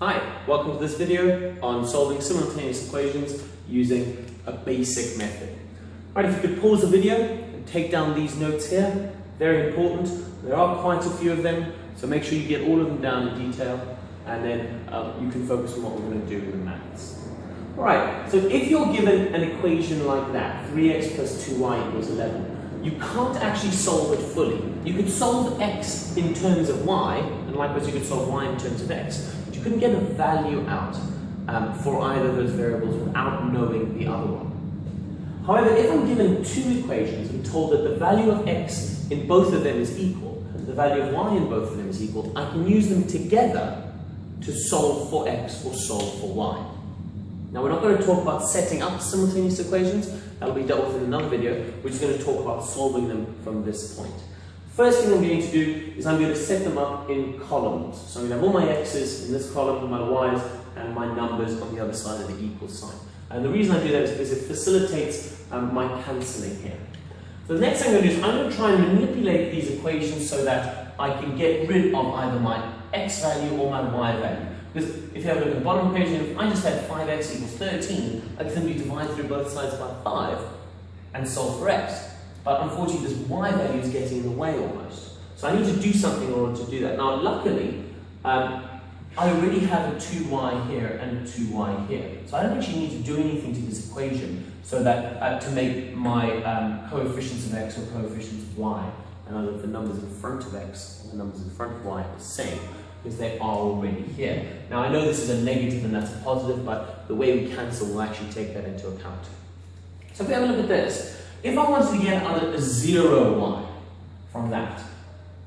Hi, welcome to this video on solving simultaneous equations using a basic method. Right, if you could pause the video and take down these notes here, very important. There are quite a few of them, so make sure you get all of them down in detail, and then you can focus on what we're going to do in the maths. Alright, so if you're given an equation like that, 3x plus 2y equals 11, you can't actually solve it fully. You could solve x in terms of y, and likewise you could solve y in terms of x, but you couldn't get a value out for either of those variables without knowing the other one. However, if I'm given two equations and told that the value of x in both of them is equal, and the value of y in both of them is equal, I can use them together to solve for x or solve for y. Now, we're not going to talk about setting up simultaneous equations. That'll be dealt with in another video. We're just going to talk about solving them from this point. First thing I'm going to do is I'm going to set them up in columns. So I'm going to have all my x's in this column, my y's, and my numbers on the other side of the equal sign. And the reason I do that is because it facilitates my cancelling here. So the next thing I'm going to do is I'm going to try and manipulate these equations so that I can get rid of either my x value or my y value. Because if you have a look at the bottom equation, if I just had 5x equals 13, I can simply divide through both sides by 5 and solve for x. But unfortunately, this y value is getting in the way almost. So I need to do something in order to do that. Now, luckily, I already have a 2y here and a 2y here. So I don't actually need to do anything to this equation so that to make my coefficients of x or coefficients of y, and I look the numbers in front of x and the numbers in front of y are the same, because they are already here. Now, I know this is a negative and that's a positive, but the way we cancel will actually take that into account. So if we have a look at this, if I wanted to get a 0y from that,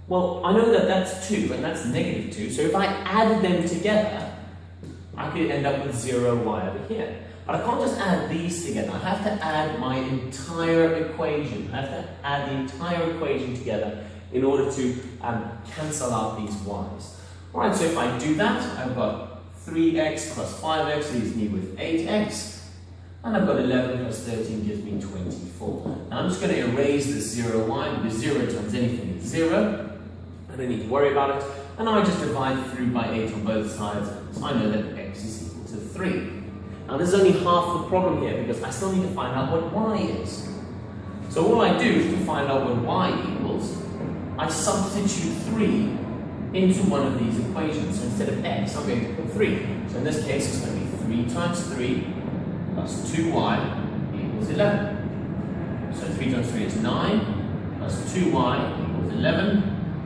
well, I know that that's 2 and that's negative 2, so if I added them together, I could end up with 0y over here. But I can't just add these together. I have to add my entire equation. I have to add the entire equation together in order to cancel out these y's. Alright, so if I do that, I've got 3x plus 5x leaves me with 8x, and I've got 11 plus 13 gives me 24. Now I'm just going to erase this 0y, because 0 times anything is 0. I don't need to worry about it, and now I just divide through by 8 on both sides, so I know that x is equal to 3. Now this is only half the problem here, because I still need to find out what y is. So all I do is to find out what y equals, I substitute 3 into one of these equations. So instead of x, I'm going to put 3. So in this case, it's going to be 3 times 3 plus 2y equals 11. So 3 times 3 is 9, plus 2y equals 11.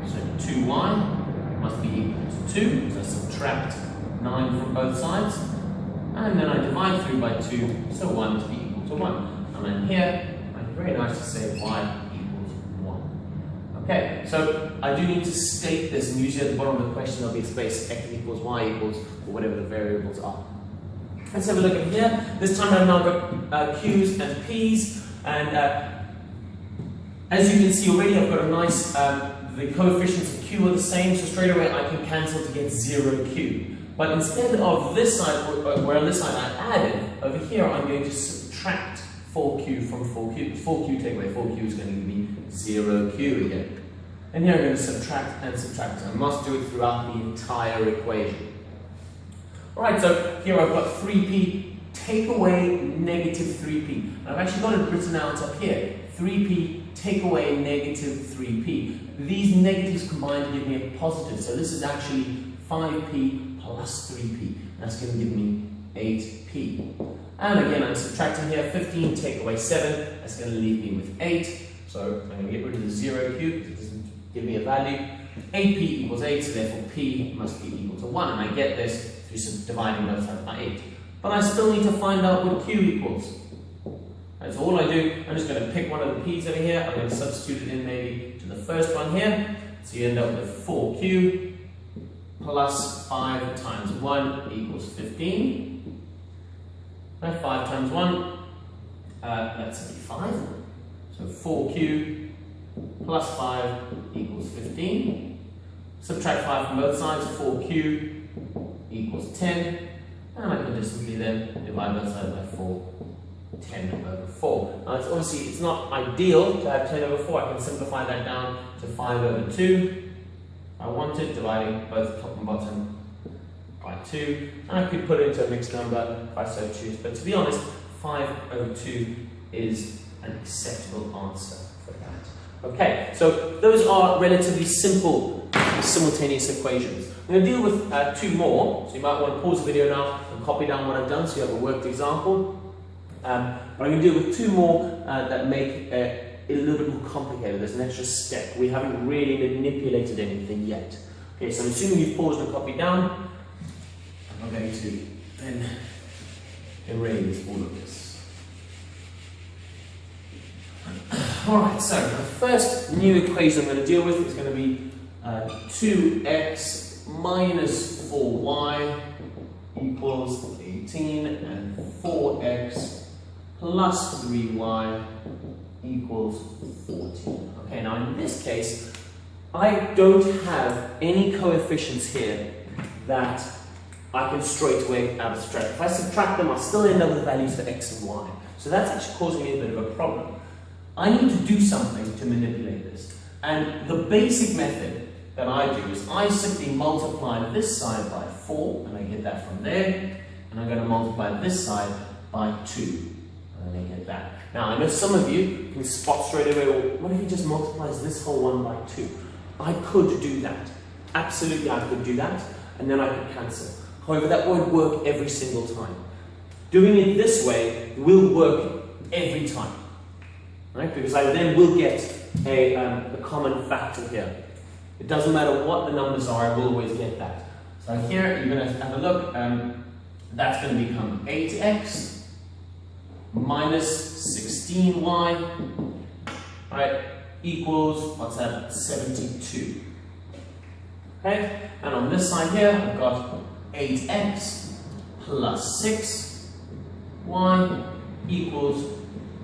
So 2y must be equal to 2. So I subtract 9 from both sides. And then I divide through by 2, so y must be equal to 1. And then here, it's very nice to say y equals 1. Okay, so I do need to state this, and usually at the bottom of the question there'll be a space, x equals, y equals, or whatever the variables are. Let's have a look at here. This time I've now got q's and p's, and as you can see already, I've got a nice, the coefficients of q are the same, so straight away I can cancel to get 0q. But instead of this side, where on this side I added, over here I'm going to subtract 4q from 4q. 4q take away 4q is going to give me 0q again. And here I'm going to subtract and subtract. I must do it throughout the entire equation. Alright, so here I've got 3p, take away negative 3p. And I've actually got it written out up here. 3p, take away negative 3p. These negatives combine to give me a positive. So this is actually 5p plus 3p. That's going to give me 8p. And again, I'm subtracting here. 15, take away 7. That's going to leave me with 8. So I'm going to get rid of the 0q because it doesn't give me a value. 8p equals 8, so therefore p must be equal to 1. And I get this through dividing both sides by 8. But I still need to find out what q equals. Right, so all I do, I'm just going to pick one of the p's over here. I'm going to substitute it in maybe to the first one here. So you end up with 4q plus 5 times 1 equals 15. Right, 5 times 1, that's 75. So 4q plus 5 equals 15. Subtract 5 from both sides, 4q equals 10. And I can just simply then divide both sides by 4. 10 over 4. Now it's not ideal to have 10 over 4. I can simplify that down to 5 over 2. I want it, dividing both top and bottom by 2, and I could put it into a mixed number if I so choose, but to be honest, 502 is an acceptable answer for that. Okay, so those are relatively simple simultaneous equations. I'm going to deal with 2 more, so you might want to pause the video now and copy down what I've done so you have a worked example. But I'm going to deal with 2 more that make it a little bit more complicated. There's an extra step. We haven't really manipulated anything yet. Okay, so I'm assuming you've paused and copied down. I'm going to then erase all of this. Alright, so the first new equation I'm going to deal with is going to be 2x minus 4y equals 18, and 4x plus 3y equals 14. Okay, now in this case, I don't have any coefficients here that I can straight away abstract. If I subtract them, I'll still end up with values for x and y. So that's actually causing me a bit of a problem. I need to do something to manipulate this. And the basic method that I do is I simply multiply this side by 4, and I get that from there. And I'm going to multiply this side by 2, and I get that. Now, I know some of you can spot straight away, well, what if he just multiplies this whole one by 2? I could do that. Absolutely, I could do that, and then I could cancel. However, that won't work every single time. Doing it this way will work every time, right? Because I then will get a common factor here. It doesn't matter what the numbers are, I will always get that. So here, you're going to have a look. That's going to become 8x minus 16y, right, equals, what's that, 72. Okay, and on this side here, I've got 8x plus 6y equals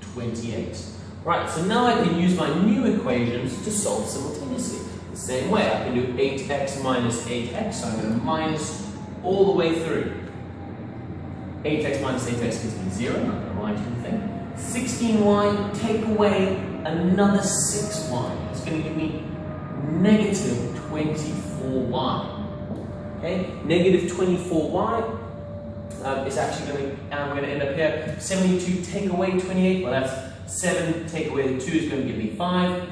28. Right, so now I can use my new equations to solve simultaneously. The same way, I can do 8x minus 8x, so I'm going to minus all the way through. 8x minus 8x gives me 0, I'm not going to write anything. 16y, take away another 6y. It's going to give me negative 24y. Okay, negative 24y is actually going to, I'm going to end up here, 72 take away 28, well that's 7 take away the 2 is going to give me 5.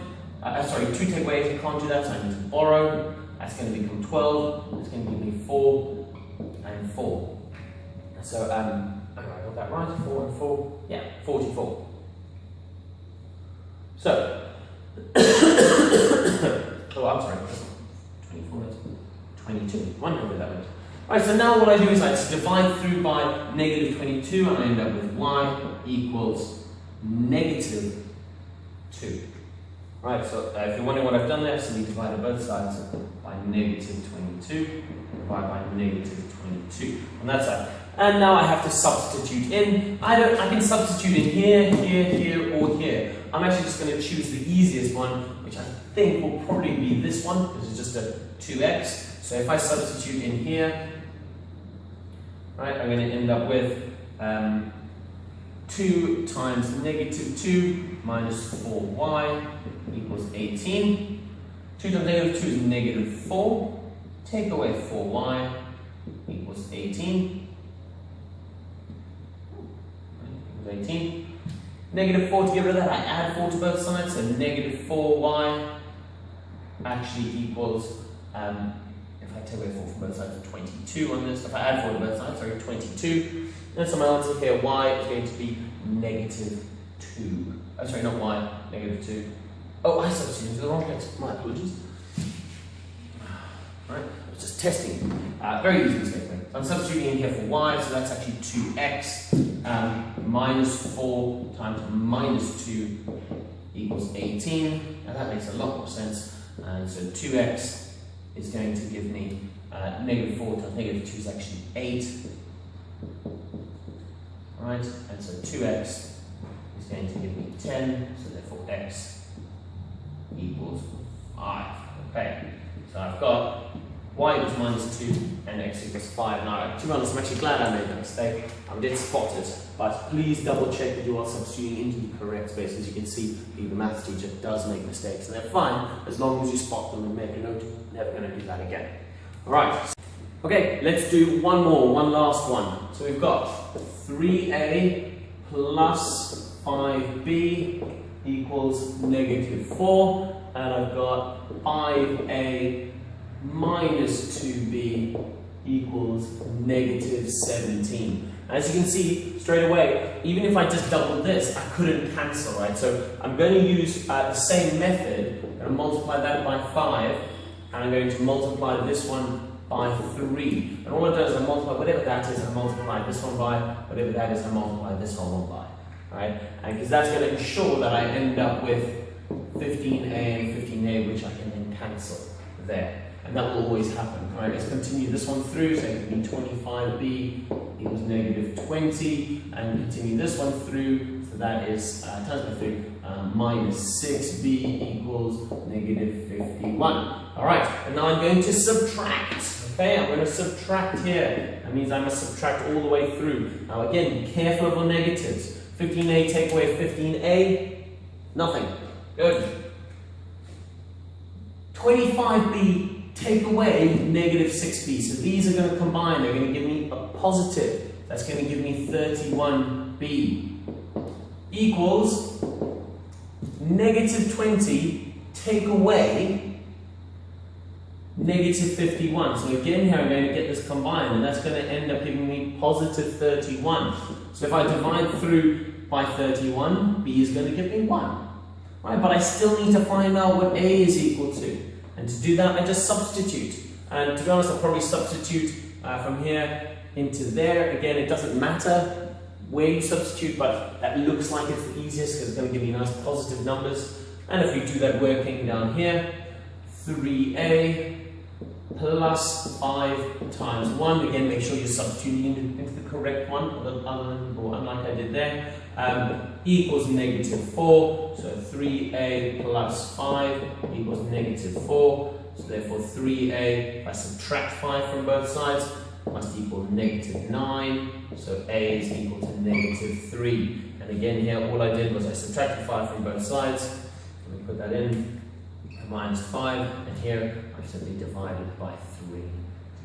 Sorry, 2 take away 8, I can't do that, so I need to borrow. That's going to become 12, it's going to give me 4 and 4. So, I got that right, 4 and 4, yeah, 44. So, oh, I'm sorry, 24, 22, wonder what that meant. Alright, so now what I do is I just divide through by negative 22 and I end up with y equals negative 2. Right, so if you're wondering what I've done there, simply divided both sides by negative 22, divided by negative 22 on that side. And now I have to substitute in. I can substitute in here, here, here, or here. I'm actually just going to choose the easiest one, which I think will probably be this one, because it's just a 2x. So if I substitute in here, right, I'm going to end up with 2 times negative 2 minus 4y equals 18. 2 times negative 2 is negative 4. Take away 4y equals 18. 18. Negative 4, to get rid of that, I add 4 to both sides, so negative 4y actually equals, if I take away 4 from both sides, 22 on this. If I add 4 to both sides, sorry, 22. And so my answer here, y is going to be negative 2. Oh, sorry, not y, negative 2. Oh, I substituted into the wrong place. My apologies. Right, I was just testing. Very easy mistake there. So I'm substituting in here for y, so that's actually 2x. Minus 4 times minus 2 equals 18. Now that makes a lot more sense. And so 2x is going to give me negative 4 times negative 2 is actually 8. Right, and so 2x is going to give me 10, so therefore x equals 5. Okay, so I've got y equals minus 2 and x equals 5. Now, to be honest, I'm actually glad I made that mistake. I did spot it, but please double check that you are substituting into the correct space. As you can see, the maths teacher does make mistakes, and they're fine as long as you spot them and make a note. Never going to do that again. All right. Okay, let's do one more, one last one. So we've got 3a plus 5b equals negative 4, and I've got 5a minus 2b equals negative 17. As you can see straight away, even if I just doubled this, I couldn't cancel, right? So I'm going to use the same method. I'm going to multiply that by 5, and I'm going to multiply this one by 3. And all I do is I multiply whatever that is, I multiply this one by, whatever that is, I multiply this one by. Right? And because that's going to ensure that I end up with 15a and 15a, which I can then cancel there. And that will always happen. All right, let's continue this one through. So it can be 25b equals negative 20, and continue this one through. So that is times by 3 minus 6b equals negative 51. All right, and now I'm going to subtract. Okay, I'm going to subtract here. That means I must subtract all the way through. Now again, be careful of the negatives. 15a take away 15a, nothing. Good. 25b take away negative 6b. So these are going to combine. They're going to give me a positive. That's going to give me 31b equals negative 20 take away negative 51. So again here I'm going to get this combined, and that's going to end up giving me positive 31. So if I divide through by 31, b is going to give me 1. Right, but I still need to find out what a is equal to. And to do that, I just substitute. And to be honest, I'll probably substitute from here into there. Again, it doesn't matter where you substitute, but that looks like it's the easiest because it's going to give you nice positive numbers. And if we do that working down here, 3a plus 5 times 1. Again, make sure you're substituting into the correct one, unlike I did there, equals negative 4. So 3a plus 5 equals negative 4. So therefore 3a, if I subtract 5 from both sides, must equal negative 9. So a is equal to negative 3. And again here, all I did was I subtracted 5 from both sides. Let me put that in. Minus 5, and here I've simply divided by 3 to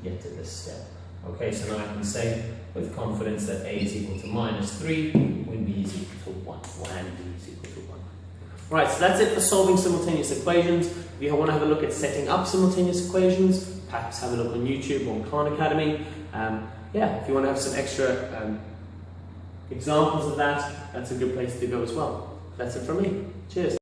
get to this step. Okay, so now I can say with confidence that a is equal to minus 3 when b is equal to 1, and b is equal to 1. Right, so that's it for solving simultaneous equations. If you want to have a look at setting up simultaneous equations, perhaps have a look on YouTube or on Khan Academy. Yeah, if you want to have some extra examples of that, that's a good place to go as well. That's it from me. Cheers.